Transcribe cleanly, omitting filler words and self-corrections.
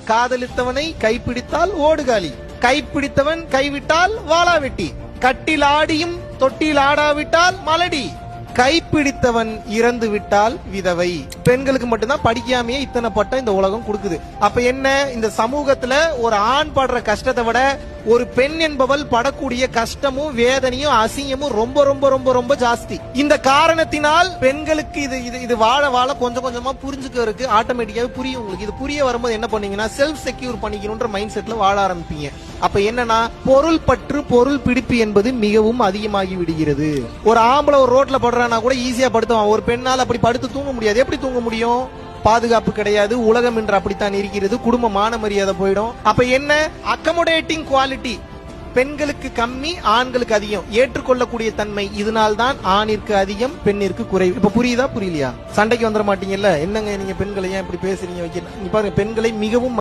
காதலித்தவனை கைப்பிடித்தால் ஓடுகாலி, கைப்பிடித்தவன் கைவிட்டால் வாளாவெட்டி, கட்டில் ஆடியும் தொட்டில் ஆடாவிட்டால் மலடி, கைப்பிடித்தவன் இறந்து விட்டால் விதவை. பெண்களுக்கு மட்டும்தான் படிக்காமையே இத்தனை பட்டம் இந்த உலகம் கொடுக்குது. அப்ப என்ன, இந்த சமூகத்துல ஒரு ஆண் படுற கஷ்டத்தை விட ஒரு பெண் என்பவள் படக்கூடிய கஷ்டமும் வேதனையும் அசிங்கமும் ரொம்ப ரொம்ப ரொம்ப ரொம்ப ஜாஸ்தி. இந்த காரணத்தினால் பெண்களுக்கு இது வாழ வாழ கொஞ்சம் கொஞ்சமா புரிஞ்சுக்கிறதுக்கு ஆட்டோமேட்டிக்காவே புரியும். உங்களுக்கு இது புரிய வரும்போது என்ன பண்ணீங்கன்னா செல்ஃப் செக்யூர் பண்ணிக்கணும்ன்ற மைண்ட் செட்ல வாழ ஆரம்பிப்பீங்க. அப்ப என்னன்னா, பொருள் பற்று பொருள் பிடிப்பு என்பது மிகவும் அதிகமாகி விடுகிறது. ஒரு ஆம்பளை ஒரு ரோட்ல படுறானா கூட ஈஸியா படுத்துவான். ஒரு பெண்ணால் அப்படி படுத்து தூங்க முடியாது. எப்படி தூங்க முடியும்? பாதுகாப்பு கிடையாது. உலகம் என்று அப்படித்தான் இருக்கிறது. குடும்ப மான மரியாதை போயிடும். அப்ப என்ன, அக்கமோடேட்டிங் குவாலிட்டி பெண்களுக்கு கம்மி, ஆண்களுக்கு அதிகம். ஏற்றுக்கொள்ளக்கூடிய தன்மை இதனால்தான் ஆணிற்கு அதிகம், பெண்ணிற்கு குறைவு. இப்ப புரியுதா புரியலையா? சண்டைக்கு வந்துட மாட்டீங்கல்ல? என்னங்க நீங்க பெண்களை ஏன் இப்படி பேசுறீங்க? வைக்க பாருங்க, பெண்களை மிகவும்